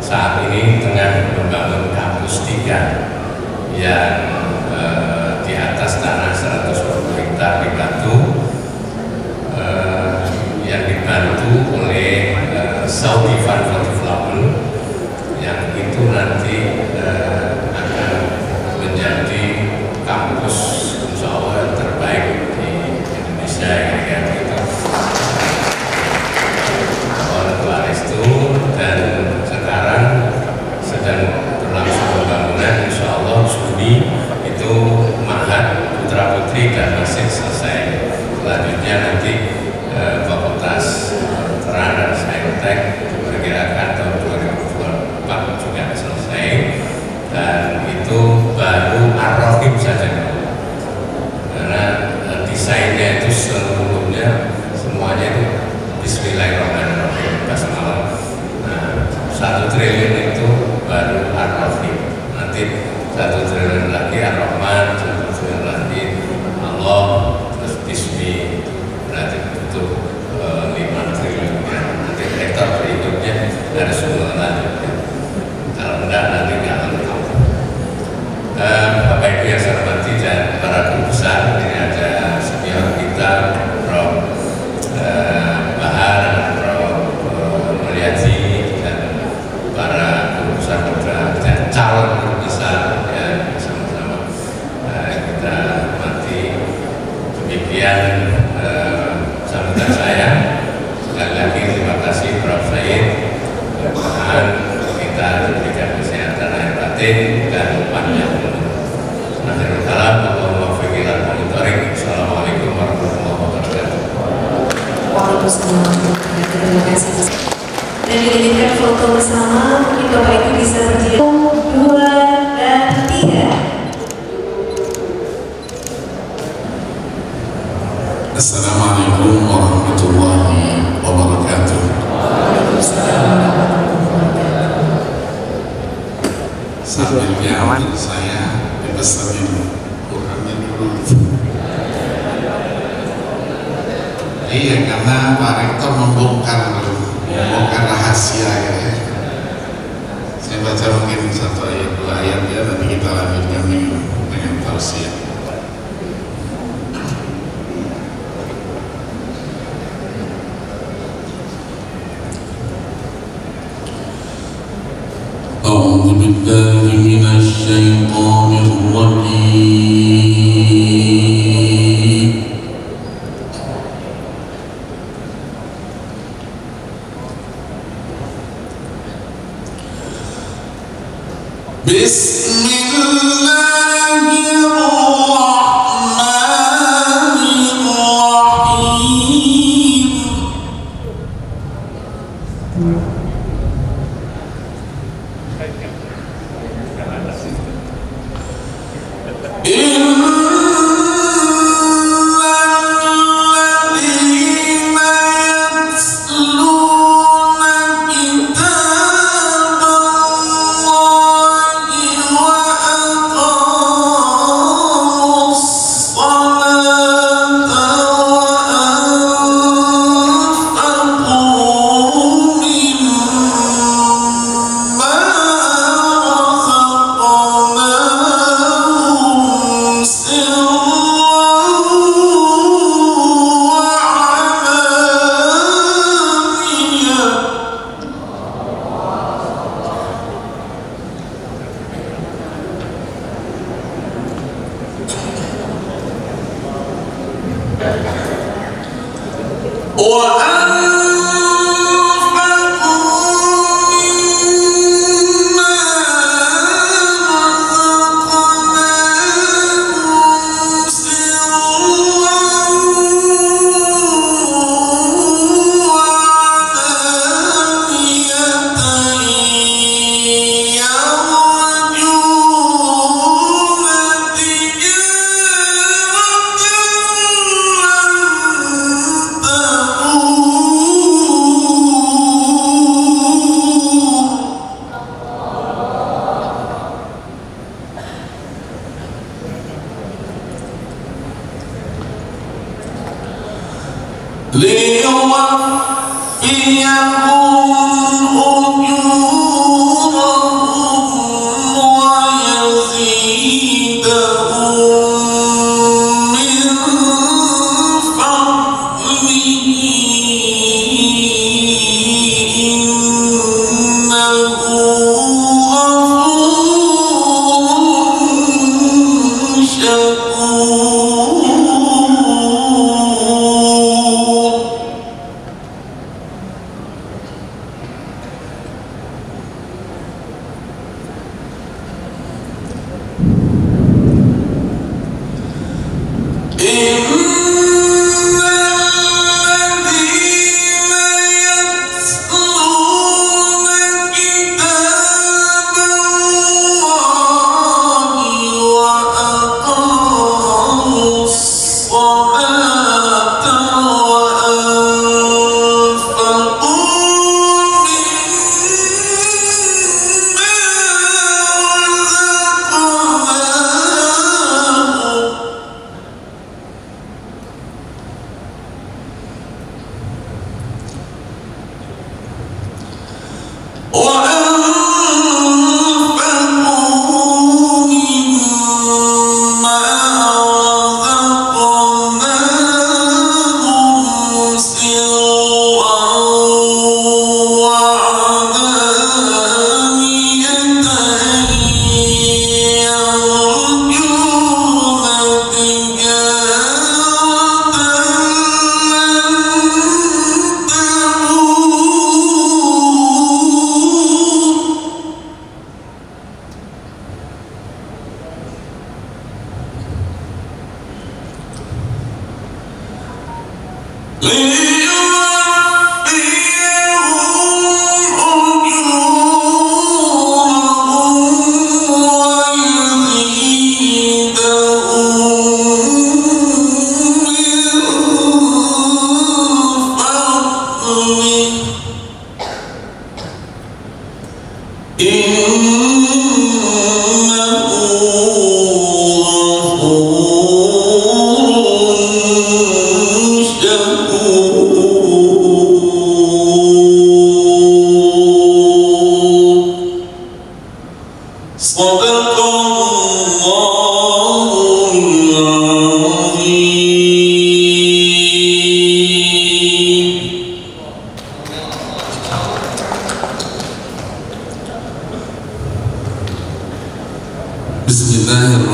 saat ini tengah membangun kampus 3 yang di atas tanah 120 hektar di Batu, yang dibantu oleh Saudi Fund for Development, yang itu nanti akan menjadi kampus insya Allah yang terbaik di Indonesia, kira-kira gitu. Mohon doa restu, dan sekarang sedang berlangsung pembangunan, insya Allah Juni itu Ma'had Putra Putri dan masih selesai. Selanjutnya nanti Fakultas Kedokteran dan Saintek diperkirakan tahun 2024 juga selesai, dan itu baru Ar-Rahim saja, karena desainnya itu seluruhnya semuanya itu Bismillahirrahmanirrahim, basmalah. Nah, 1 triliun itu baru Ar-Rahim, nanti 1 triliun lagi Ar-Rahman, 1 triliun lagi Allah, terus Bismi, berarti butuh 5 triliun ya. Nanti rektor berikutnya harus melanjutkan, kalau enggak nanti nggak lengkap. Bapak Ibu yang saya hormati dan para guru besar, ini ada senior kita Prof. Bahar, Prof. Mulyadi, dan para guru besar dan calon guru besar yang sama-sama kita hormati. Demikian sambutan saya. Sekali lagi terima kasih Prof. Said, mudah-mudahan kita diberikan kesehatan lahir batin dan panjang umur. Akhirul kalam, Assalamualaikum warahmatullahi wabarakatuh. Waalaikumsalam warahmatullahi wabarakatuh. Terima kasih. Dan diizinkan foto bersama, mungkin Bapak Ibu bisa berdiri. 2 dan 3. Assalamualaikum warahmatullahi wabarakatuh. Sambil diambil saya dipesanin Qurannya dulu. Iya, karena Pak Rektor membongkar rahasia ya. Saya baca mungkin 1 ayat 2 ayat ya, nanti kita lanjutkan dengan tausiah. أعوذ بالله من الشيطان الرجيم. بسم الله الرحمن الرحيم. من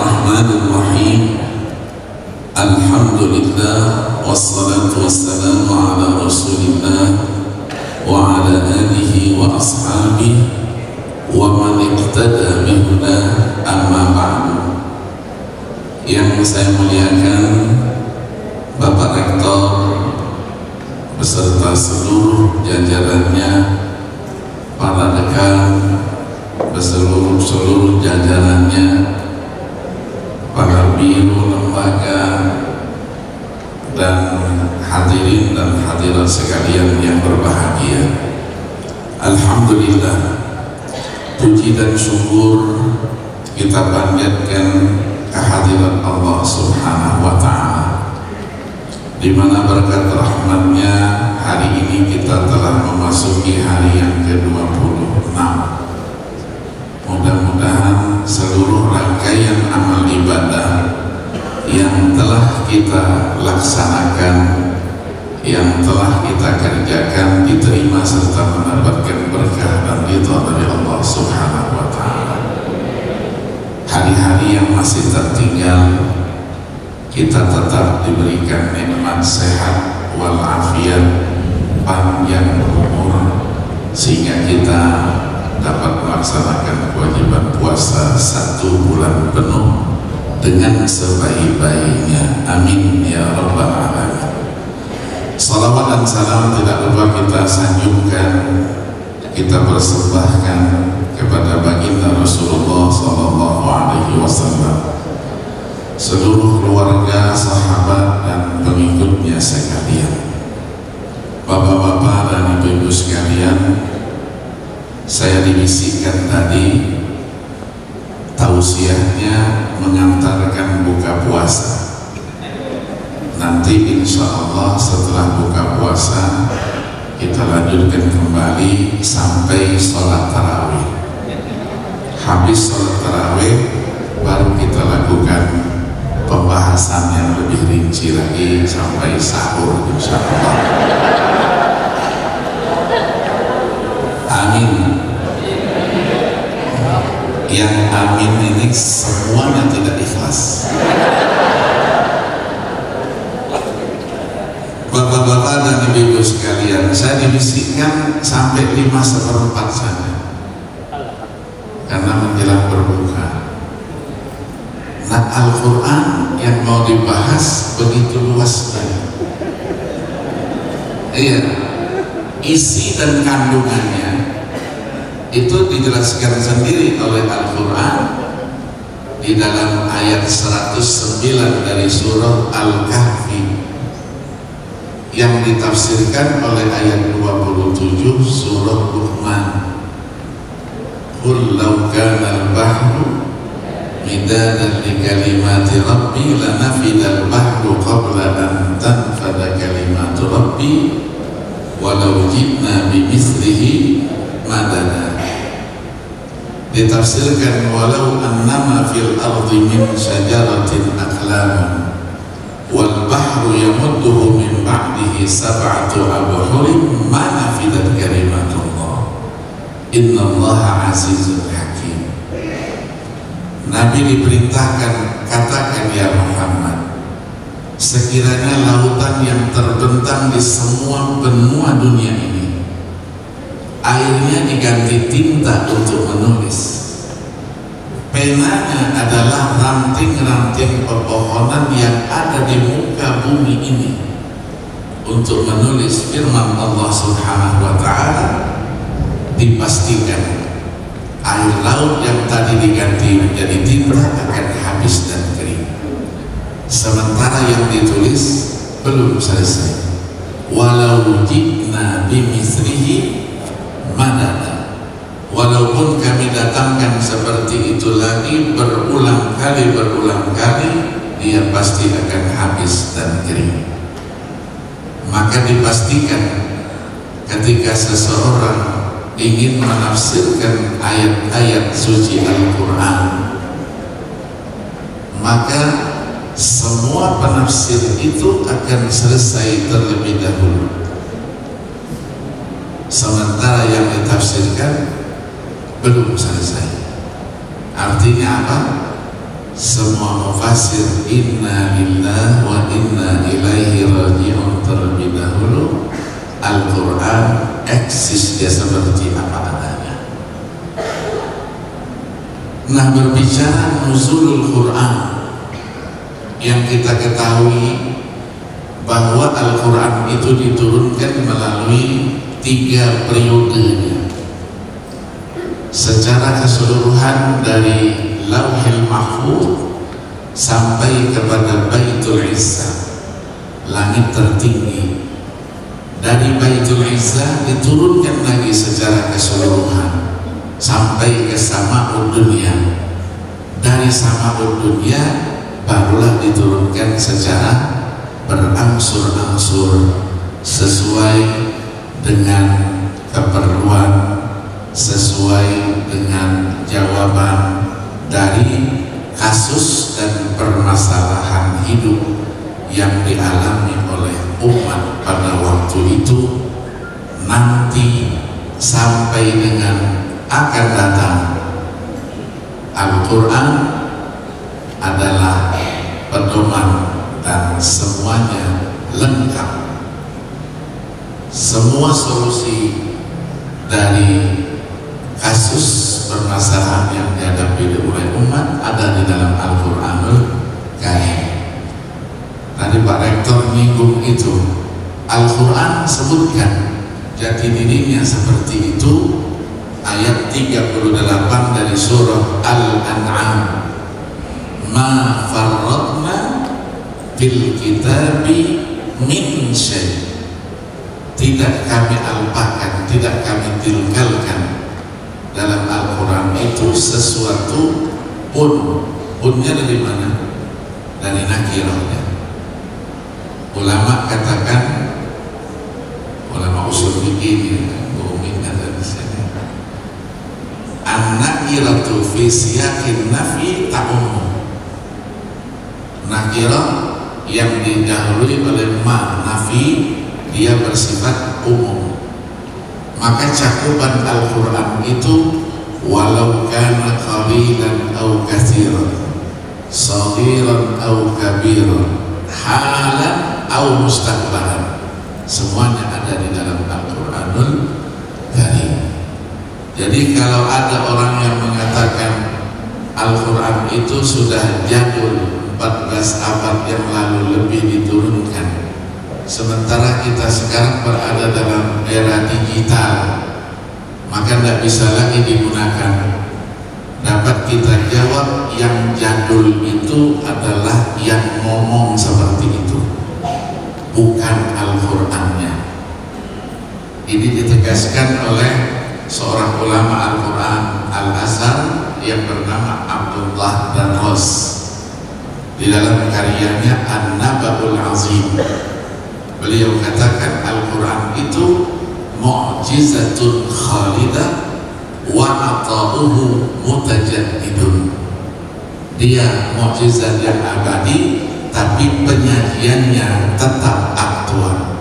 Bismillahirrahmanirrahim. Alhamdulillah wassalatu wassalamu ala Rasulillah wa ala alihi wa ashabihi wa man iqtada bihuda, amma ba'du. Yang saya muliakan Bapak Rektor beserta seluruh jajarannya, para dekan seluruh jajarannya, para biro lembaga, dan hadirin dan hadirat sekalian yang berbahagia. Alhamdulillah, puji dan syukur kita panjatkan kehadiran Allah Subhanahu wa Ta'ala, di mana berkat rahmatnya hari ini kita telah memasuki hari yang ke-26. Mudah-mudahan seluruh rangkaian amal ibadah yang telah kita laksanakan, yang telah kita kerjakan, diterima serta mendapatkan berkah dan ridha dari Allah Subhanahu wa Ta'ala. Hari-hari yang masih tertinggal, kita tetap diberikan nikmat sehat walafiat, panjang umur, sehingga kita dapat melaksanakan kewajiban puasa 1 bulan penuh dengan sebaik-baiknya. Amin ya rabbal alamin. Salawat dan salam tidak lupa kita sanjungkan, kita persembahkan kepada baginda Rasulullah Sallallahu Alaihi Wasallam, seluruh keluarga, sahabat, dan pengikutnya sekalian. Bapak-bapak dan ibu-ibu sekalian, saya dibisikkan tadi tausiahnya mengantarkan buka puasa. Nanti insya Allah setelah buka puasa kita lanjutkan kembali sampai sholat tarawih. Habis sholat tarawih baru kita lakukan pembahasan yang lebih rinci lagi sampai sahur insya Allah. Amin. Yang amin ini semuanya tidak ikhlas. Bapak-bapak dan ibu-ibu sekalian, saya dibisikkan sampai 5/4 saja karena menjelang berbuka. Nah, Al-Quran yang mau dibahas begitu luasnya. Iya, isi dan kandungannya itu dijelaskan sendiri oleh Al-Quran di dalam ayat 109 dari surah Al-Kahfi, yang ditafsirkan oleh ayat 27 surah Luqman. Qul law kana al-bahru midadan li kalimati rabbi lanafida al-bahru qabla an tanfada kalimatu rabbi walau jitna bimithlihi madada. Ditafsirkan walau annama fil ardi min syajaratin aqlamun wal bahru yamudduhu min ba'dihi sab'atu abhurin ma nafidat kalimatullah innallaha azizun hakim. Nabi diperintahkan, katakan ya Muhammad, sekiranya lautan yang terbentang di semua benua dunia ini airnya diganti tinta untuk menulis, penanya adalah ranting-ranting pepohonan yang ada di muka bumi ini untuk menulis firman Allah Subhanahu wa Ta'ala, dipastikan air laut yang tadi diganti menjadi tinta akan habis dan kering, sementara yang ditulis belum selesai. Walau jitna bimithlihi madada, walaupun kami datangkan seperti itu lagi berulang kali, dia pasti akan habis dan kering. Maka dipastikan ketika seseorang ingin menafsirkan ayat-ayat suci Al-Quran, maka semua penafsir itu akan selesai terlebih dahulu, sementara yang ditafsirkan belum selesai. Artinya apa? semua mufassir inna lillahi wa inna ilaihi raji'un terlebih dahulu. Al-Quran eksis dia seperti apa adanya. Nah, berbicara nuzulul Quran, yang kita ketahui bahwa Al-Quran itu diturunkan melalui 3 periodenya secara keseluruhan, dari Lauhil Mahfuz sampai kepada Baitul Izzah, langit tertinggi. Dari Baitul Izzah diturunkan lagi secara keseluruhan sampai ke Sama'ud Dunya. Dari Sama'ud Dunya barulah diturunkan secara berangsur-angsur sesuai dengan keperluan, sesuai dengan jawaban dari kasus dan permasalahan hidup yang dialami oleh umat pada waktu itu, nanti sampai dengan akan datang. Al-Quran adalah pedoman dan semuanya lengkap. Semua solusi dari kasus permasalahan yang dihadapi oleh umat ada di dalam Al-Quranul Karim. Tadi Pak Rektor menyinggung itu. Al-Quran sebutkan jati dirinya seperti itu. Ayat 38 dari surah Al-An'am, ma farratna fil kitabi min syai', tidak kami alpakan, tidak kami tinggalkan dalam Al-Quran itu sesuatu pun. Punnya dari mana? Dari nakirahnya. Ulama katakan, ulama usul fikih, Bumi kata di sini, an-nakiratu fi siyaqin nafi ta'um. Nakirah yang didahului oleh ma nafi, dia bersifat umum. Maka cakupan Al-Quran itu walau kana qalilan aw katsiran, saghiran aw kabiran, halan aw mustaqbalan, semuanya ada di dalam Al-Quranul Karim. Jadi kalau ada orang yang mengatakan Al-Quran itu sudah jadul, 14 abad yang lalu lebih diturunkan, sementara kita sekarang berada dalam era digital, maka tidak bisa lagi digunakan. Dapat kita jawab, yang jadul itu adalah yang ngomong seperti itu, bukan Al-Qurannya. Ini ditegaskan oleh seorang ulama Al-Quran Al-Azhar yang bernama Abdullah Darros di dalam karyanya An-Naba'ul Azim. Beliau katakan Al-Quran itu mu'jizatun khalidah wa ata'uhu mutajaddidun. Dia mukjizat yang abadi, tapi penyajiannya tetap aktual.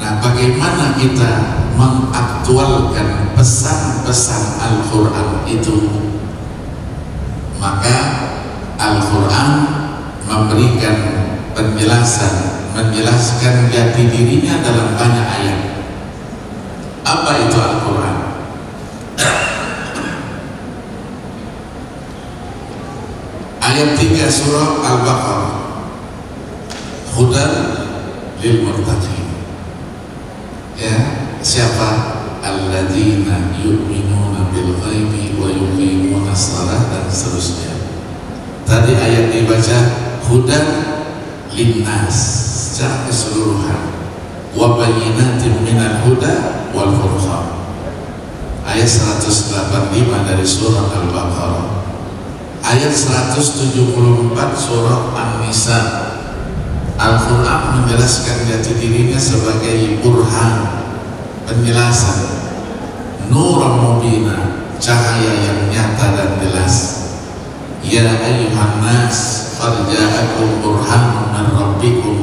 Nah, bagaimana kita mengaktualkan pesan-pesan Al-Quran itu? Maka Al-Quran memberikan penjelasan, menjelaskan jati dirinya dalam banyak ayat. Apa itu Al-Quran? Ayat 3 surah Al-Baqarah, hudan lil muttaqin. Ya, siapa? Alladzina yu'minuna bil ghaibi wa yuqimuna shalah, dan seterusnya. Tadi ayat dibaca hudan linnas secara keseluruhan, wa bayyinatin minal huda wal furqan. Ayat 185 dari surah Al-Baqarah. Ayat 174 surah An-Nisa. Al-Quran menjelaskan jati dirinya sebagai burhan, penjelasan, nuran mubina, cahaya yang nyata dan jelas. Ya ayyuhan nas qad ja'akum burhanun min rabbikum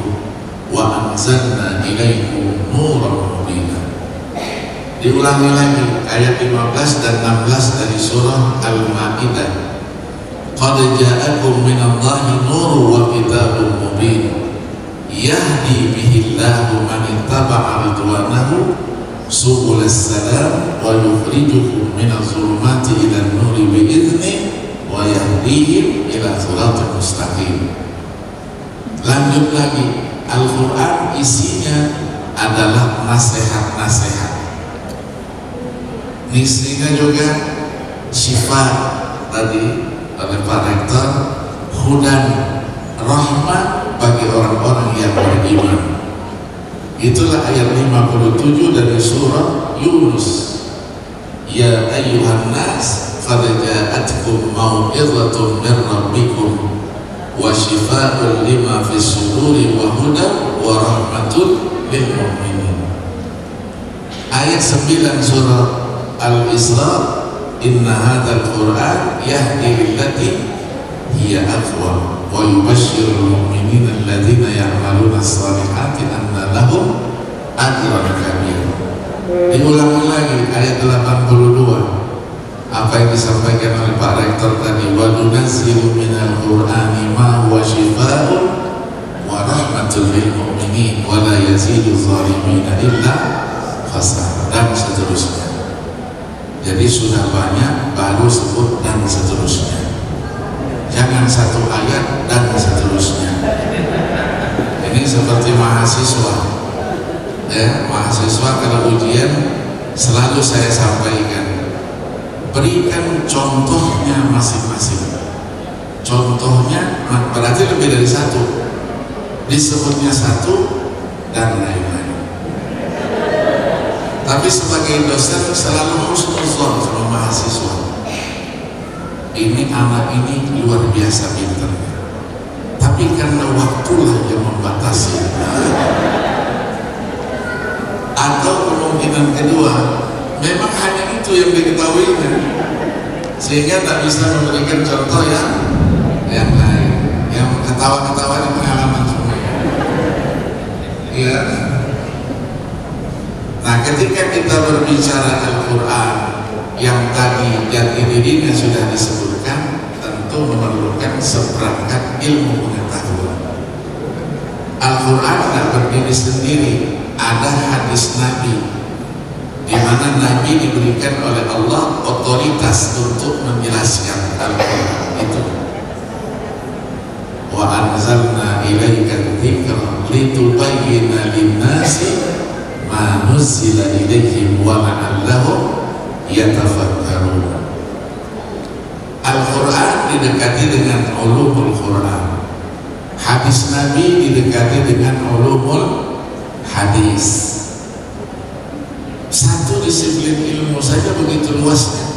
wa anzalna ilaikum nuran mubina. Diulangi lagi ayat 15 dan 16 dari surah Al-Maidah. qad ja'akum minallahi nurun wa kitabun mubin yahdi bihillahu man ittaba'a ridwanahu subulas salam wa yukhrijuhum minadh dhulumati ilan nuri bi'idznihi wa yahdihim ila siratal mustaqim. Lanjut lagi, Al-Quran isinya adalah nasihat-nasihat, isinya juga sifat tadi oleh Pak Rektor, hudan, rahmat bagi orang-orang yang beriman. Itulah ayat 57 dari surah Yunus. Ya ayyuhan nas qad ja'atkum mau'izatun min rabbikum wa shifaa'un lima fis suduri wa hudan wa rahmatun lil mu'minin. Ayat 9 surah Al-Isra, inna hadzal Qur'an yahdi lillati hiya aqwam wa yubashshirul mu'minina alladziina ya'maluna as-salihati anna lahum ajran kabira. Diulangi lagi ayat 82, apa yang disampaikan oleh Pak Rektor tadi, wa nunazzilu minal Qur'ani ma huwa shifaa'un wa rahmatul lil mu'minin wa la yazidu zalimina illa khasara, dan seterusnya. Jadi sudah banyak, baru sebut dan seterusnya. Jangan satu ayat dan seterusnya. Ini seperti mahasiswa, ya, mahasiswa kalau ujian selalu saya sampaikan, berikan contohnya masing-masing. Contohnya berarti lebih dari satu, disebutnya satu dan lain-lain. Tapi sebagai dosen selalu husnuzon sama mahasiswa. Ini anak ini luar biasa pintarnya, tapi karena waktulah yang membatasi. Atau kemungkinan kedua, memang hanya itu yang diketahuinya, sehingga tak bisa memberikan contoh yang lain, yang ketawa-ketawa di pengalaman semua. Ya. Nah, ketika kita berbicara Al-Quran yang tadi jati dirinya sudah disebutkan, tentu memerlukan seperangkat ilmu pengetahuan. Al-Quran tidak berdiri sendiri, ada hadis Nabi, di mana Nabi diberikan oleh Allah otoritas untuk menjelaskan Al-Quran itu. Wa anzalna ilaika dzikra litubayyina lin-nasi ma nuzila ilaihim wa la'allahum yatafakkarun. Al-Quran didekati dengan ulumul Quran, hadis Nabi didekati dengan ulumul hadis. Satu disiplin ilmu saja begitu luasnya,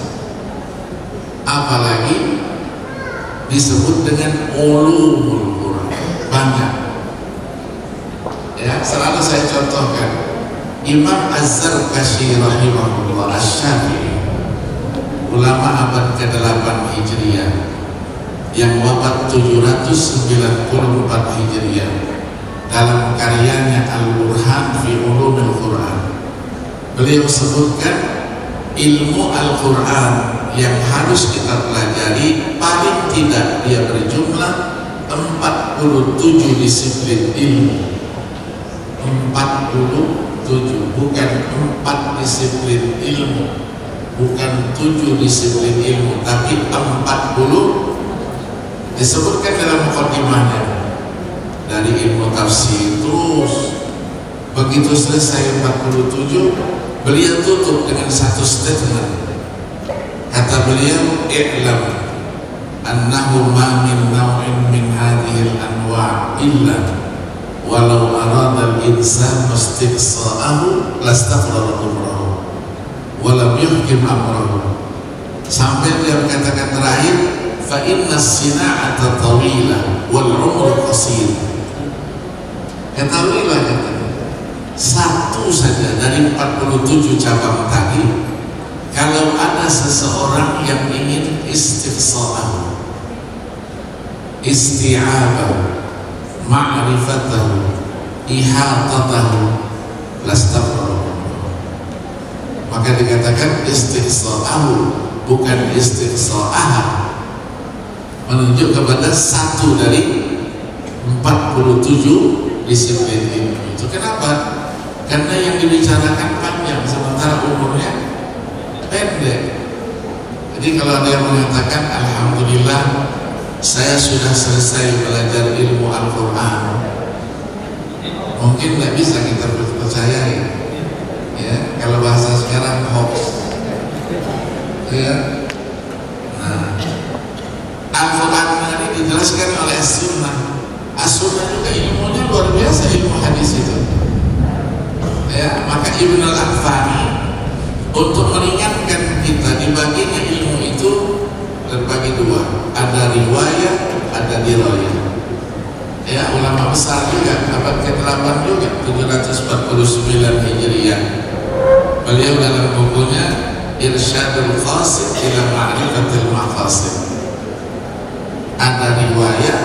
apalagi disebut dengan ulumul Quran, banyak. Ya, selalu saya contohkan Imam Az-Zarkashi rahimahullah Asy-Syafi'i, ulama abad ke-8 Hijriah yang wafat 794 Hijriah, dalam karyanya Al-Burhan fi Ulumil Quran, beliau sebutkan ilmu Al-Quran yang harus kita pelajari paling tidak dia berjumlah 47 disiplin ilmu. 47, bukan 4 disiplin ilmu, bukan 7 disiplin ilmu, tapi 40 disebutkan dalam mukadimahnya. Dari ilmu tafsir terus, begitu selesai 47, beliau tutup dengan satu statement. Kata beliau, i'lam annahu ma min naw'in min hadhil anwa' illa walau arada al-insan istiqsa'ahu lastaqrara umrahu wa lam yuhkim amrahu. Sampai dia katakan terakhir, fa inna as-sina'ata tawila wal umru qasir. Ketahuilah katanya, satu saja dari 47 cabang tadi, kalau ada seseorang yang ingin istiqsa'ahu, isti'abahu, ma'rifatahu, ihatatahu, lastaqrara. Maka dikatakan istiqsa'ahu, bukan istiqsa'aha. menunjuk kepada satu dari 47 disiplin ilmu itu. Kenapa? Karena yang dibicarakan panjang sementara umurnya pendek. Jadi kalau ada yang mengatakan alhamdulillah saya sudah selesai belajar ilmu Al-Quran, mungkin tidak bisa kita percayai, ya. Kalau bahasa sekarang hoax, ya. Nah, Al-Quran ini dijelaskan oleh As-Sunnah. As-Sunnah juga ilmunya luar biasa, ilmu hadis itu. Ya, maka Ibn Al-Anfani untuk meringankan kita dibaginya ilmu itu terbagi dua, ada riwayat, ada dirayah. Ya, ulama besar juga, abad ke-8 juga, 749 Hijriah. Beliau dalam bukunya Irsyadul Qasid ila Ma'rifatil Maqasid, ada riwayat,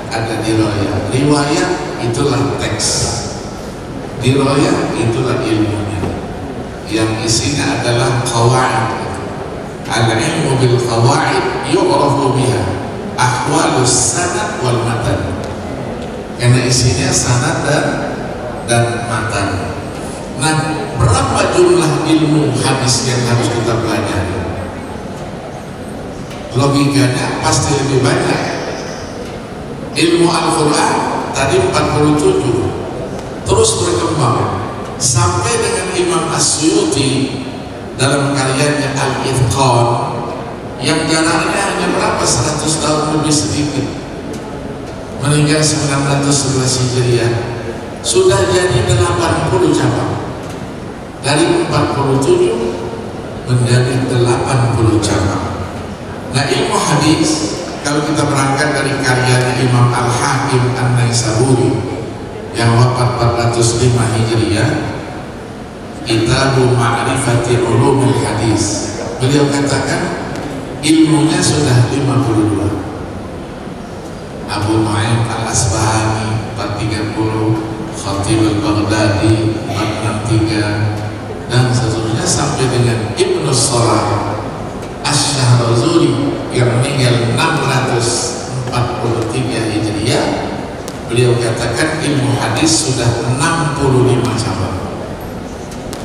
ada dirayah. Riwayat itulah teks, dirayah itulah ilmunya, yang isinya adalah qawaid. Al-ilmu bil qawaid yu'rafu biha ahwalus sanad wal matan, karena isinya sanad dan matan. Nah, berapa jumlah ilmu hadis yang harus kita pelajari? Logikanya pasti lebih banyak. Ilmu Al-Quran tadi 47, terus berkembang sampai dengan Imam As-Suyuti dalam karyanya Al-Itqan yang jaraknya hanya berapa, 100 tahun lebih sedikit, meninggal 911 Hijriah, sudah jadi 80 cabang, dari 47 menjadi 80 cabang. Nah, ilmu hadis kalau kita berangkat dari karyanya Imam Al-Hakim An-Naisaburi yang wafat 405 Hijriah, Kitabu Ma'rifati Ulumul Hadis, beliau katakan ilmunya sudah 52. Abu Nu'aim Al-Asbahani 430, Khatib Al-Baghdadi 463, dan seterusnya sampai dengan Ibnu Salah Asy-Syahrazuri yang meninggal 643 Hijriah. Beliau katakan ilmu hadis sudah 65 cabang.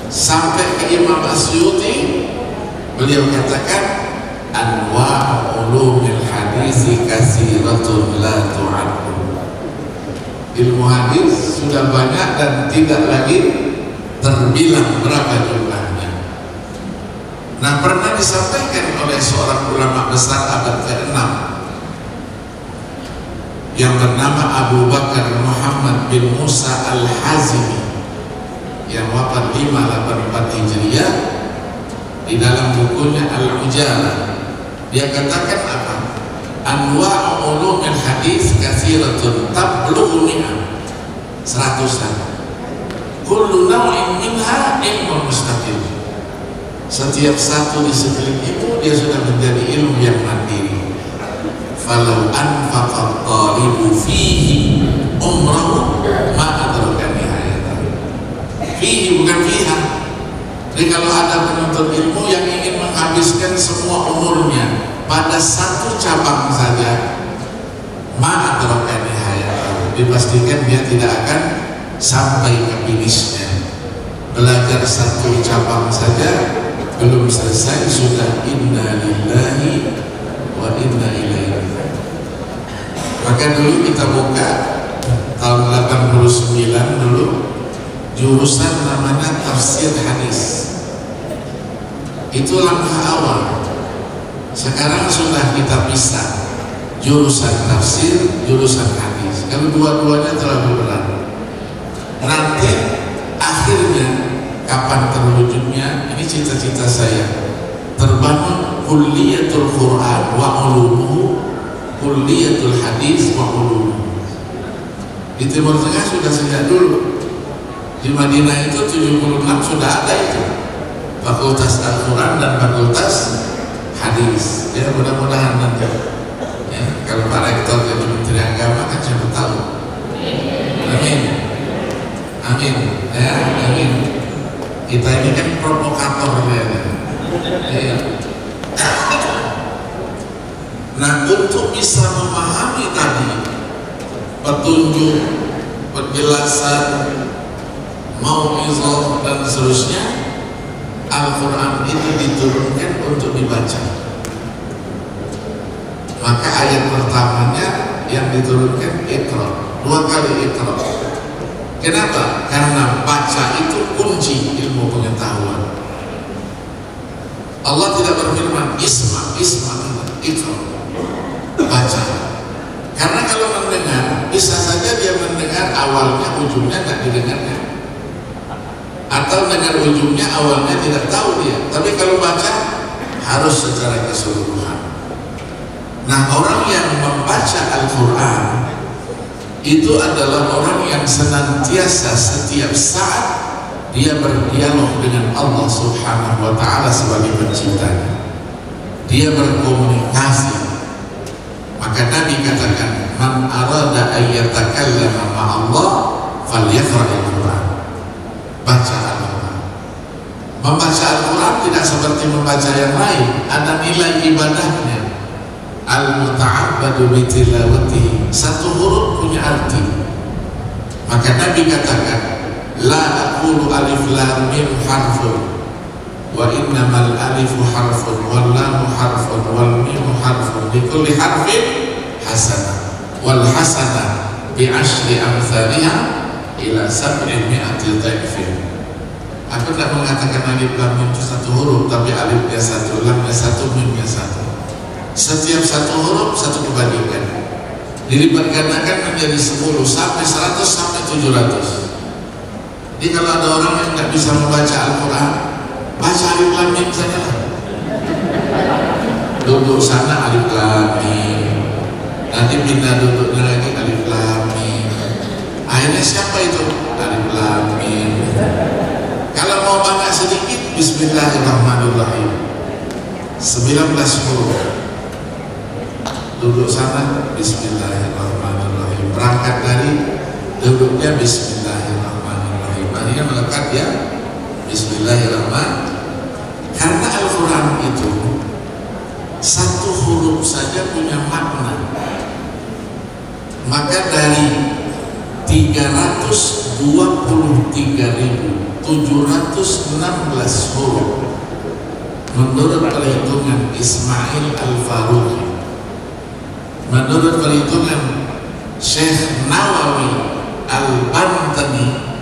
Sampai ke Imam Asyuti, beliau katakan anwa' ulumil hadisi katsiratun la tu'addu. Ilmu hadis sudah banyak dan tidak lagi terbilang berapa jumlahnya. Nah, pernah disampaikan oleh seorang ulama besar abad ke-6 yang bernama Abu Bakar Muhammad bin Musa Al-Hazimi yang wafat 584 Hijriah, di dalam bukunya Al-Ujalah dia katakan apa? Anwa' ulumil hadis katsiratun tablughu mi'ah, 100-an. Kullu naw'in minha ilmun mustaqil. Setiap satu disiplin itu dia sudah menjadi ilmu yang mandiri. Falau anfaqa talibu fihi umrahu ma adraka nihayatan. Fihi bukan fiha. Jadi kalau ada penuntut ilmu yang ingin menghabiskan semua umurnya pada satu cabang saja, ma adraka nihayatan, dipastikan dia tidak akan sampai ke finishnya. Belajar satu cabang saja belum selesai sudah inna lillahi wa inna ilaihi. Maka dulu kita buka tahun 89 dulu jurusan namanya tafsir hadis. Itu langkah awal. Sekarang sudah kita pisah jurusan tafsir, jurusan hadis. Kalau dua-duanya terlalu berat. Nanti akhirnya kapan terwujudnya? Ini cita-cita saya. Terbangun kulliyatul Quran wa ulumuhu, kulliyatul hadis wa ulumuhu. Di Timur Tengah sudah sejak dulu. Di Madinah itu 76 sudah ada itu, Fakultas Al-Quran dan Fakultas Hadis. Ya, mudah-mudahan nanti ya, kalau Pak Rektor jadi Menteri Agama kan siapa tahu. Amin. Amin. Ya, amin. Kita ini kan provokator ya. Nah, untuk bisa memahami tadi petunjuk, penjelasan, mau'izah dan seterusnya, Al-Quran itu diturunkan untuk dibaca. Maka ayat pertamanya yang diturunkan Iqra, 2 kali Iqra. Kenapa? Karena baca itu kunci ilmu pengetahuan. Allah tidak berfirman Isma, Iqra, baca. Karena kalau mendengar, bisa saja dia mendengar awalnya, ujungnya tidak didengarnya, atau dengar ujungnya awalnya tidak tahu dia. Tapi kalau baca harus secara keseluruhan. Nah, orang yang membaca Al-Quran itu adalah orang yang senantiasa setiap saat dia berdialog dengan Allah Subhanahu wa Ta'ala sebagai penciptanya. Dia berkomunikasi. Maka Nabi katakan, man arada ayyatakallama ma'allah falyaqra'il Quran. Baca Al-Quran. Membaca Al-Quran tidak seperti membaca yang lain, ada nilai ibadahnya. Al-muta'abbadu bitilawatihi, satu huruf punya arti. Maka Nabi katakan, la aqulu alif lam mim harfun wa innamal alifu harfun wal lamu harfun wal mimu harfun likulli harfin hasanah wal hasanah bi asyri amthaliha ila 700 dhaifin. Aku tidak mengatakan alif lam mim itu satu huruf, tapi alifnya satu, lamnya satu, mimnya satu. Setiap satu huruf satu kebalikan, dilipat gandakan menjadi 10 sampai 100 sampai 700. Jadi kalau ada orang yang tidak bisa membaca Al-Quran, baca alif lam mim saja lah. Duduk sana alif lam mim, nanti pindah duduknya lagi alif lam mim. Akhirnya siapa itu? Alif lam mim. Kalau mau banyak sedikit, Bismillahirrahmanirrahim, 19 huruf. Duduk sana Bismillahirrahmanirrahim, berangkat dari duduknya Bismillahirrahmanirrahim, akhirnya melekat ya Bismillahirrahmanirrahim. Karena Al-Quran itu satu huruf saja punya makna. Maka dari 323.716 huruf menurut perhitungan Ismail Al-Faruqi, menurut perhitungan Syekh Nawawi Al-Bantani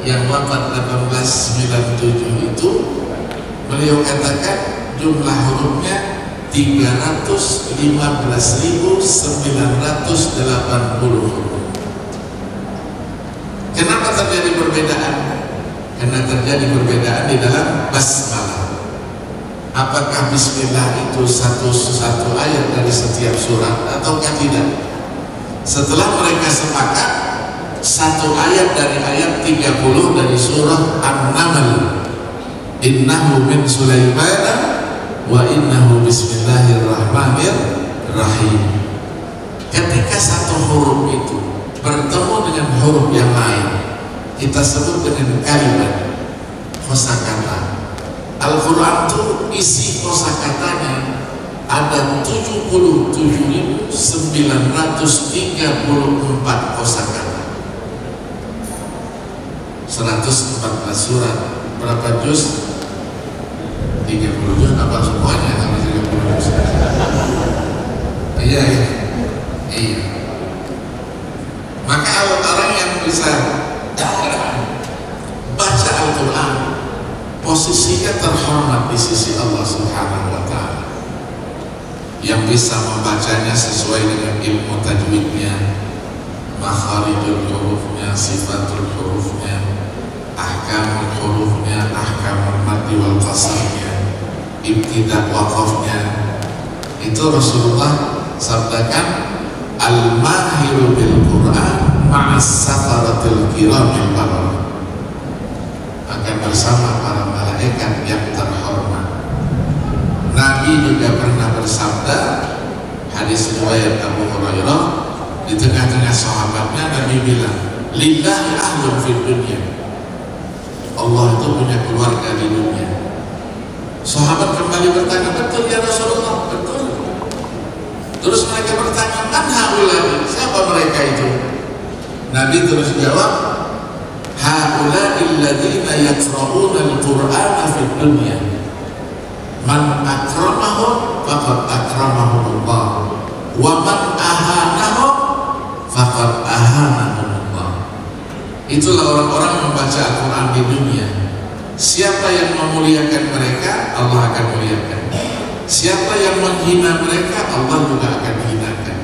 yang wafat 1897 itu, beliau katakan jumlah hurufnya 315.980 huruf. Kenapa terjadi perbedaan? Karena terjadi perbedaan di dalam basmalah. Apakah bismillah itu satu ayat dari setiap surat ataukah tidak? Setelah mereka sepakat, satu ayat dari ayat 30 dari surah An-Naml, innahu min Sulaiman wa innahu bismillahirrahmanirrahim. Ketika satu huruf itu bertemu dengan huruf yang lain, kita sebut dengan kalimat kosakata. Al-Quran itu isi kosakatanya ada 77.934 kosakata, 114 surat. Berapa juz? 30 juz apa semuanya? Sama 30 juz. Iya. Maka orang yang bisa baca Al-Quran posisinya terhormat di sisi Allah Subhanahu wa Ta'ala. Yang bisa membacanya sesuai dengan ilmu tajwidnya, makharijul hurufnya, sifatul hurufnya, ahkamul hurufnya, ahkamul maddi wal qasarnya, ibtidak waqafnya. Itu Rasulullah sabdakan, al-mahiru bil Quran ma'as safaratil kiramil bararah, akan bersama para malaikat yang terhormat. Nabi juga pernah bersabda, hadis riwayat Abu Hurairah, di tengah-tengah sahabatnya Nabi bilang, lillahi ahlun fid dunya, Allah itu punya keluarga di dunia. Sahabat kembali bertanya, betul ya Rasulullah? Betul. Terus mereka bertanya, man haulani, siapa mereka itu? Nabi terus jawab, haulai alladziina yaqra'una al-Qur'ana fid dunya. Man akramahum faqad akramahumullah, wa man ahanahum faqad ahanahumullah. Itulah orang-orang membaca Al-Quran di dunia. Siapa yang memuliakan mereka, Allah akan muliakan. Siapa yang menghina mereka, Allah juga akan hinakan.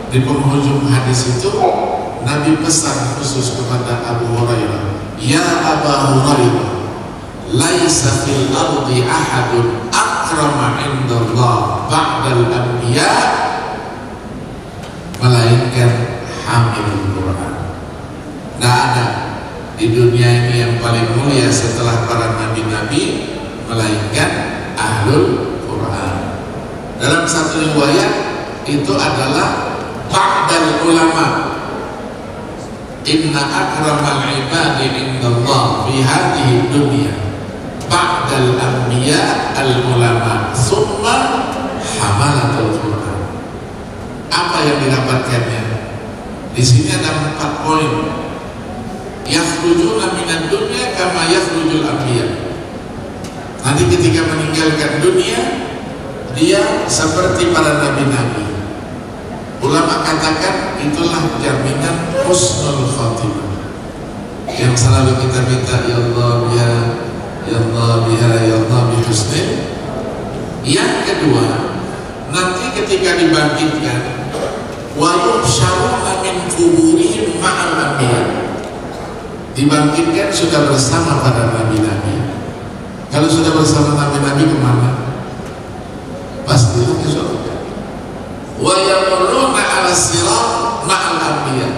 Di penghujung hadis itu, Nabi pesan khusus kepada Abu Hurairah, ya Abu Hurairah, laisa fil ardi ahadun akrama indallah ba'dal anbiya, melainkan hamilul Quran. Tidak ada di dunia ini yang paling mulia setelah para nabi-nabi melainkan ahlul Quran. Dalam satu riwayat itu adalah ba'dal ulama. Inna akramal ibadi indallah fi hadhihi dunya ba'dal anbiya al ulama summa hamalatul Quran. Apa yang didapatkannya? Di sini ada 4 poin. Yakhrujuna minad dunya kama yakhrujul anbiya. Nanti ketika meninggalkan dunia, dia seperti para nabi-nabi. Ulama katakan itulah jaminan husnul khatimah yang selalu kita minta, ya Allah biha, ya Allah biha, ya Allah bihusnil. Yang kedua, nanti ketika dibangkitkan, wa yuhsyaruna min quburihim ma'al anbiya, dibangkitkan sudah bersama para nabi-nabi. Kalau sudah bersama nabi-nabi kemana? Pasti ke surga. Wa yamurruna 'ala sirat ma'al anbiya,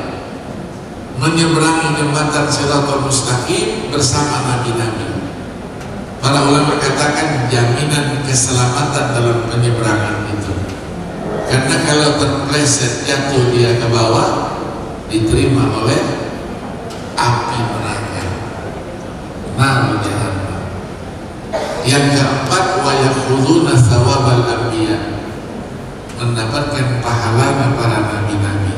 menyeberangi jembatan Shiratal Mustaqim bersama nabi-nabi. Para ulama katakan jaminan keselamatan dalam penyeberangan itu. Karena kalau terpleset jatuh dia ke bawah, diterima oleh api neraka, nar jahannam. Yang keempat, wa yakhuduna thawabal anbiya, mendapatkan pahalanya para nabi-nabi.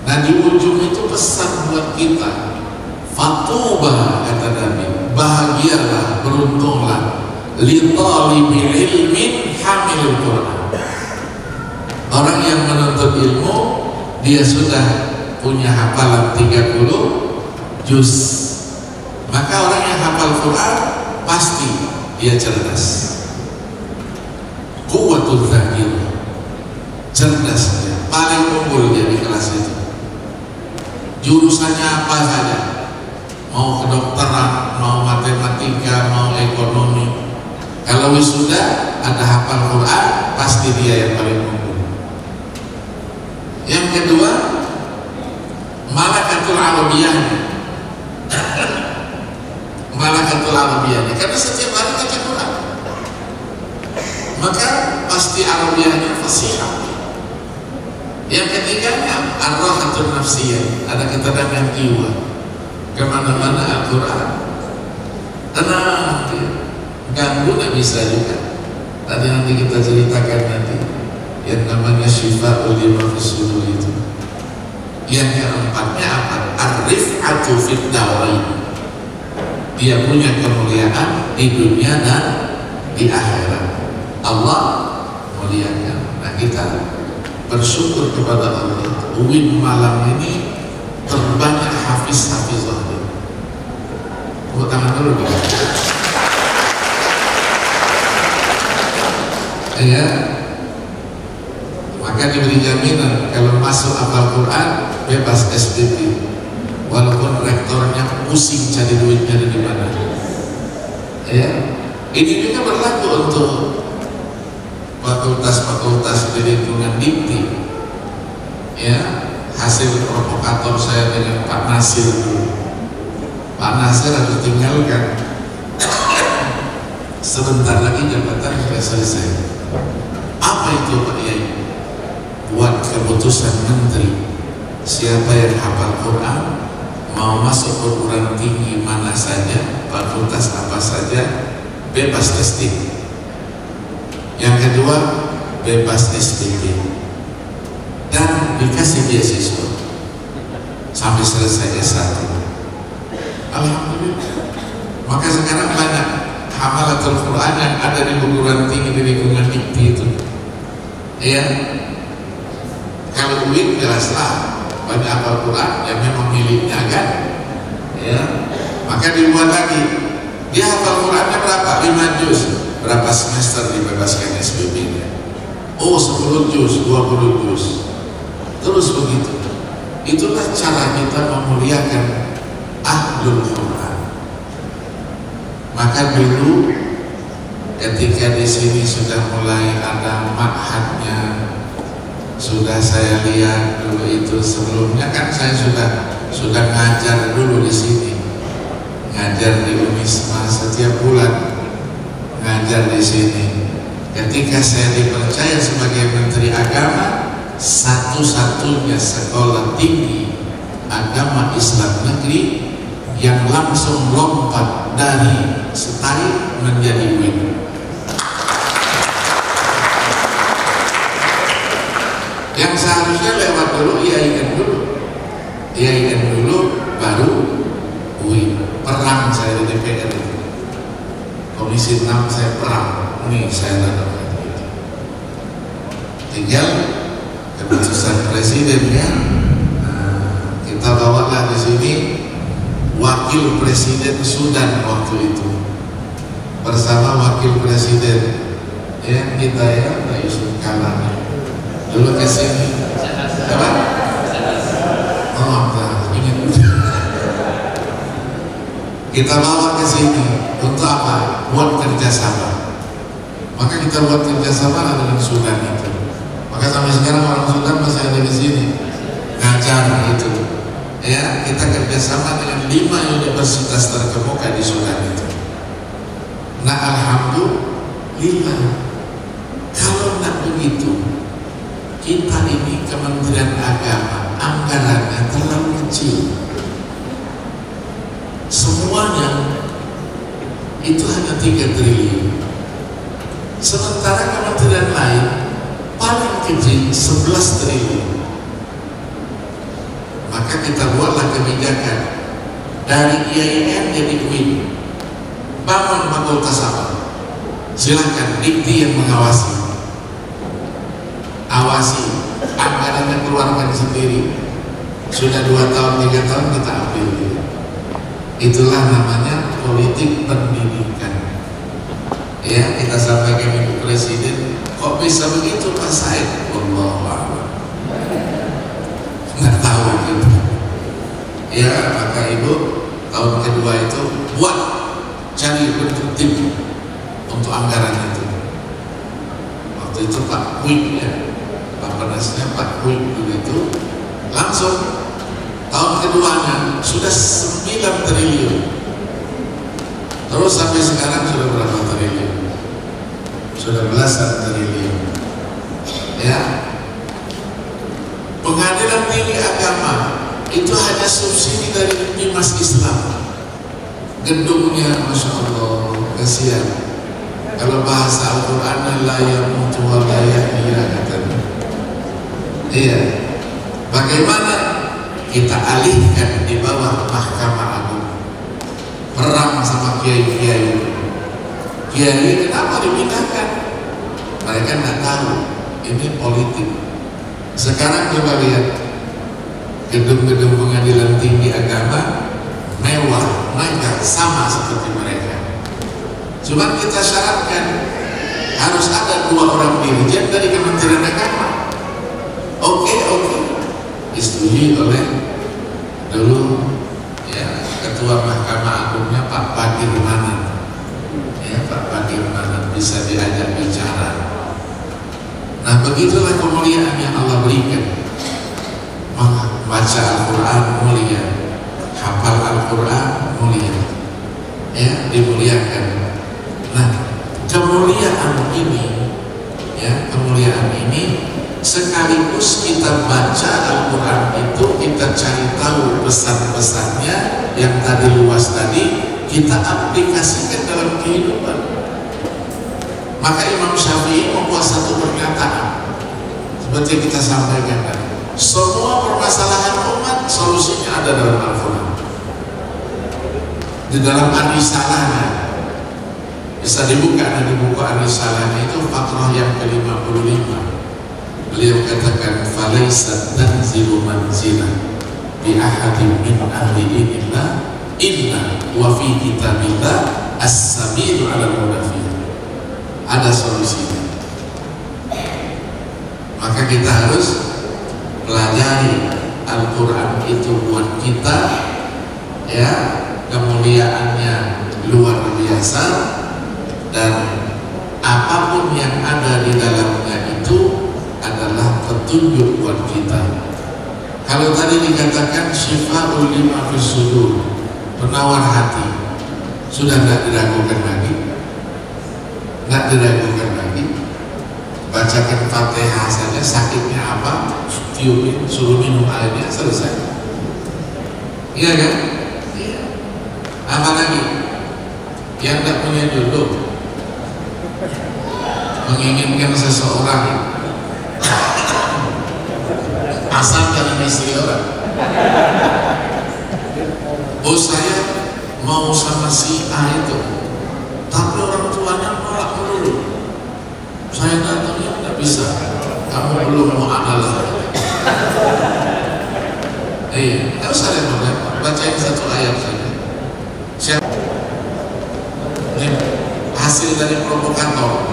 Nah di ujung itu pesan buat kita, fatuba, kata Nabi, bahagialah, beruntunglah, li talibi ilmin hamilul Quran. Orang yang menuntut ilmu, dia sudah punya hafalan 30 juz. Maka orang yang hafal Quran pasti dia cerdas. Quwwatul dzakir, cerdas dia, paling unggul dia di kelas itu. Jurusannya apa saja, mau kedokteran, mau matematika, mau ekonomi, kalau wisuda ada hafal Quran, pasti dia yang paling unggul. Yang kedua, malakatul arabiyah. Malakatul arabiyah, karena setiap hari baca Quran, maka pasti arabiyahnya fasihah. Yang ketiganya ar-rahatul nafsiyah, ada ketenangan jiwa, kemana-mana Al-Quran tenang, ganggu nggak bisa juga. Tadi nanti kita ceritakan nanti yang namanya syifa'ul lima fisudur itu. Yang keempatnya apa? Ar-rif'atu fid darain, dia punya kemuliaan di dunia dan di akhirat. Allah muliakan. Nah kita bersyukur kepada Allah, UIN malam ini terbanyak hafiz-hafizah. Tepuk tangan dulu dong. Ya, maka diberi jaminan kalau masuk hafal Quran bebas SPP, walaupun rektornya pusing cari duitnya dari mana. Ya, ini juga berlaku untuk fakultas-fakultas di lingkungan Dikti. Ya, hasil provokator saya dengan Pak Nasir dulu. Pak Nasir harus tinggalkan, sebentar lagi jabatan sudah selesai. Apa itu Pak Yai? Buat keputusan menteri, siapa yang hafal Quran mau masuk perguruan tinggi mana saja, fakultas apa saja, bebas testing. Yang kedua, bebas SPP dan dikasih beasiswa sampai selesai S1. Alhamdulillah. Maka sekarang banyak hafalatul Quran yang ada di perguruan tinggi di lingkungan IPTI itu. Ya, kalau UIN jelaslah banyak hafal Quran yang memang miliknya kan. Ya, maka dibuat lagi. Dia hafal Qurannya berapa? 5 juz. Berapa semester dibebaskan SPP-nya? Oh, 10 juz, 20 juz. Terus begitu. Itulah cara kita memuliakan ahlul Quran. Maka dulu ketika di sini sudah mulai ada ma'hadnya, sudah saya lihat dulu itu sebelumnya kan saya sudah ngajar dulu di sini, ngajar di Unisma setiap bulan, ngajar di sini. Ketika saya dipercaya sebagai Menteri Agama, satu-satunya sekolah tinggi agama Islam negeri yang langsung lompat dari STAI menjadi UIN. Yang seharusnya lewat dulu IAIN dulu baru UIN. Perang saya di DPR itu, Komisi 6 saya perang, ini saya lakukan itu. Tinggal keputusan presiden ya, kita bawalah di sini Wakil Presiden Sudan waktu itu bersama Wakil Presiden ya kita ya Pak Yusuf Kala dulu ke sini. Apa? Oh, ingin kita bawa ke sini untuk apa? Buat kerjasama. Maka kita buat kerjasama dengan Sudan itu. Maka sampai sekarang orang Sudan masih ada di sini ngajar itu. Ya, kita kerjasama dengan 5 universitas terkemuka di Sudan itu. Nah, alhamdulillah. Kalau tidak begitu, kita ini Kementerian Agama anggarannya terlalu kecil. Semuanya itu hanya 3 triliun. Sementara kementerian lain paling kecil 11 triliun. Maka kita buatlah kebijakan dari IAIN jadi UIN, bangun fakultas apa? Silakan Dikti yang mengawasi, awasi, anggarannya keluarkan sendiri. Sudah 2 tahun 3 tahun kita ambil. Itulah namanya politik pendidikan. Ya, kita sampaikan Ibu Presiden, kok bisa begitu Pak Said? Wallahu a'lam. Nggak tahu gitu. Ya, maka Ibu tahun kedua itu buat cari bentuk tim untuk anggaran itu. Waktu itu Pak Wik ya, Pak Penasnya Pak Wik begitu, langsung tahun keduanya sudah 9 triliun. Terus sampai sekarang sudah berapa triliun? Sudah belasan triliun. Ya. Pengadilan Tinggi Agama itu hanya subsidi dari Bimas Islam. Gedungnya Masya Allah, kasihan. Kalau bahasa Al-Quran la yamutu wa la yahya katanya. Iya. Bagaimana kita alihkan di bawah Mahkamah Agung? Perang sama kiai-kiai. Kiai kenapa dipindahkan? Mereka nggak tahu ini politik. Sekarang coba lihat gedung-gedung Pengadilan Tinggi Agama mewah, megah, sama seperti mereka. Cuma kita syaratkan harus ada 2 orang dirjen dari Kementerian Agama. Oke, disetujui oleh dulu ya Ketua Mahkamah Agungnya Pak Bagirmanan. Ya, Pak Bagirmanan bisa diajak bicara. Nah, begitulah kemuliaan yang Allah berikan. Baca Al-Quran mulia, hafal Al-Quran mulia, ya, dimuliakan. Nah, kemuliaan ini sekaligus kita baca Al-Quran itu, kita cari tahu pesan-pesannya yang tadi luas tadi, kita aplikasikan dalam kehidupan. Maka Imam Syafi'i membuat satu pernyataan seperti kita sampaikan tadi, semua permasalahan umat solusinya ada dalam Al-Quran. Di dalam Ar-Risalahnya bisa dibuka di buku Ar-Risalahnya itu fakrah yang ke-55. Beliau katakan falaisat tanzilu manzilah bi ahadin min ahli dinillah illa wa fi kitabillah as-sabilu ala al-mudafiq. Ada solusinya. Maka kita harus pelajari Al-Quran itu buat kita, ya, kemuliaannya luar biasa, dan apapun yang ada di dalamnya itu adalah petunjuk buat kita. Kalau tadi dikatakan syifa'ul lima fis sudur, penawar hati, sudah tidak diragukan lagi, tidak diragukan lagi. Bacakan Fatihah saja, sakitnya apa, tiupin, suruh minum airnya, selesai. Iya kan? Iya. Apa lagi? Yang tidak punya jodoh, menginginkan seseorang, asal jangan istri orang. Oh, saya mau sama si A itu, tapi orang tuanya nolak dulu. Saya datangnya tidak bisa, kamu belum mau adalah. Iya, tidak usah repot-repot, bacain satu ayat saja. Siapa? Ini hasil dari provokator.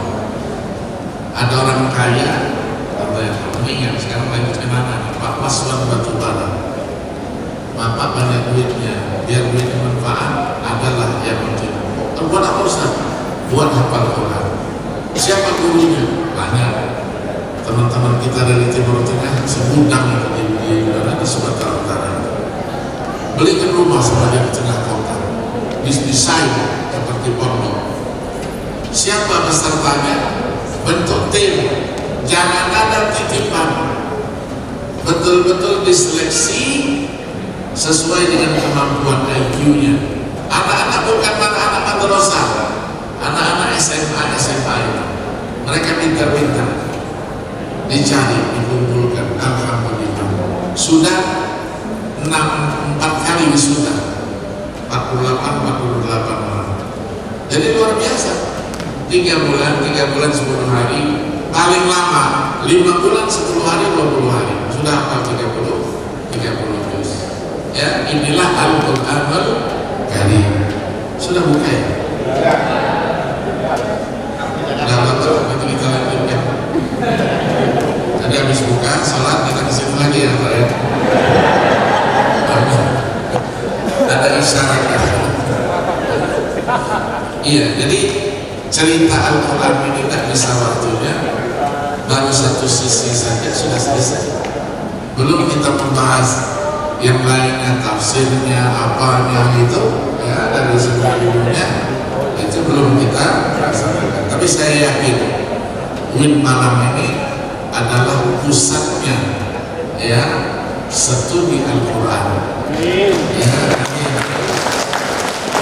Ada orang kaya, atau yang mengingat sekarang lanjut ke mana? Pak Maswan Batubara. Bapak banyak duitnya, biar duitnya manfaat adalah yang penting. Buat apa Ustaz? Buat hafal Quran. Siapa gurunya? Banyak. Teman-teman kita dari Timur Tengah, segudang di Sumatera Utara. Belikan rumah sebagai di tengah kota, desain seperti pondok. Siapa pesertanya? Bentuk tim, jangan ada titipan, betul-betul diseleksi sesuai dengan kemampuan IQ-nya. Anak-anak bukan anak-anak madrasah, anak-anak SMA itu, mereka pintar-pintar, dicari, dikumpulkan. Alhamdulillah sudah 4 kali wisuda, 48 orang. Jadi luar biasa. 3 bulan 10 hari, paling lama 5 bulan 10 hari 20 hari sudah hafal 30 juz. Ya, inilah Al-Qur'anul Karim. Sudah buka ya? Nanti kita lanjutkan. Tadi habis buka, sholat, kita kesini lagi ya Pak ya. Ada isyarat. Iya, jadi cerita Al-Quran ini tidak bisa waktunya, baru satu sisi saja sudah selesai. Belum kita membahas yang lainnya, tafsirnya, apanya itu, ya dari sebelumnya itu belum kita laksanakan. Tapi saya yakin Win malam ini adalah pusatnya, ya, studi Al-Quran. Ya,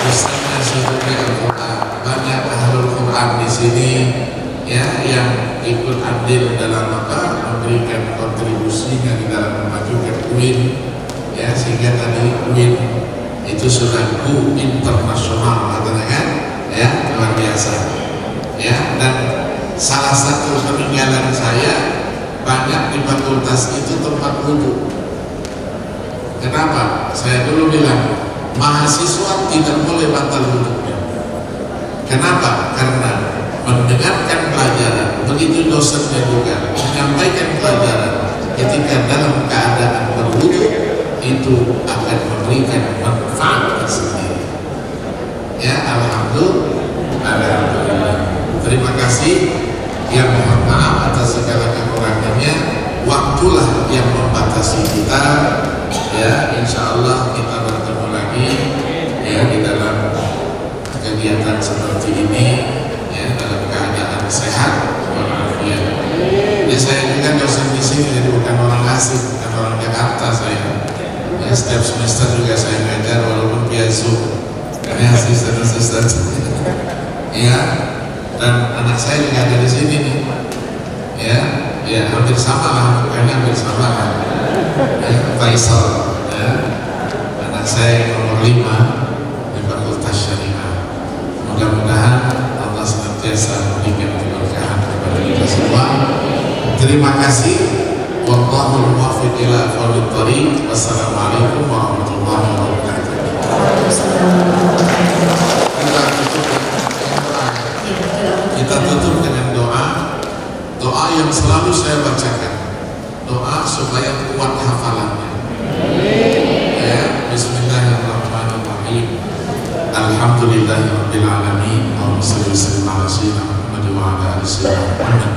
pusatnya studi Al-Quran. Banyak ahlul Quran di sini, ya, yang ikut andil dalam memberikan kontribusinya di dalam memajukan UIN, ya, sehingga tadi UIN itu sudah go internasional, katanya kan, ya, luar biasa, ya. Dan salah satu peninggalan saya, banyak di fakultas itu tempat wudhu. Kenapa? Saya dulu bilang mahasiswa tidak boleh batal wudhunya. Kenapa? Karena mendengarkan pelajaran, begitu dosennya juga menyampaikan pelajaran, ketika dalam keadaan berwudhu itu akan memberikan manfaat tersendiri. Ya, alhamdulillah. Terima kasih. Yang mohon maaf atas segala kekurangannya. Waktulah yang membatasi kita. Ya, insya Allah kita bertemu lagi, ya, di dalam kegiatan seperti ini, ya, dalam keadaan sehat walafiat. Ya, saya juga dosen di sini, jadi bukan orang asing, bukan orang Jakarta saya. Ya, setiap semester juga saya ngajar walaupun via Zoom. Karena asisten. Ya, dan dan anak saya juga ada di sini nih. Ya hampir sama lah, bukannya hampir sama kan. Faisal, ya. Anak saya nomor 5 di Fakultas Syariah. Mudah-mudahan Allah senantiasa memberikan keberkahan kepada kita semua. Terima kasih. Wallahul muwaffiq ila aqwamit thoriq. Wassalamualaikum warahmatullahi wabarakatuh. Kita tutup dengan doa yang selalu saya bacakan, doa supaya kuat hafalannya. Ya, Bismillahirrahmanirrahim. Alhamdulillahirabbil alamin. Allahumma shalli wa sallim ala sayyidina Muhammad wa ala ali sayyidina Muhammad.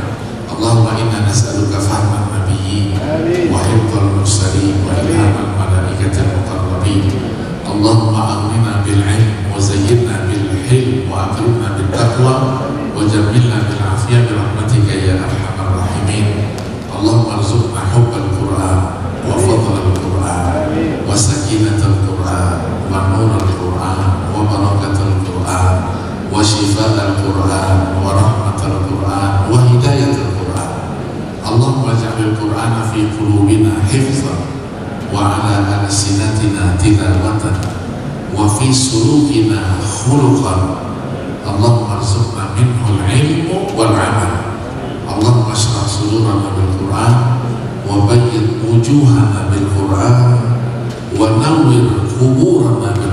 Allahumma inna nas'aluka fahman nabiyyin wa hifdzal mursalin wa ilhamal malaikatil muqarrabin. Allahumma aghnina bil ilm wa zayyinna bil hilm wa akrimna bit taqwa wa jammilna bil afiyah bi rahmatika ya arhamar rahimin. Allahumma arzuqna hubbal Qur'an wa fadlal Qur'an wa sakinatal Qur'an wa nural Qur'an wa barakatal Qur'an wa shifa'al Qur'an wa rahmatal Qur'an wa hidayatal Qur'an. Allahumma ja'al Qur'ana fi qulubina hifzan wa ala alsinatina tilawatan wa fi sulukina khuluqan. Allahumma arzuqna minhul ilmu wal amal. Allahumma shrah sudurana bil Qur'an wa bayyid wujuhana bil Qur'an wa nawwir quburana bil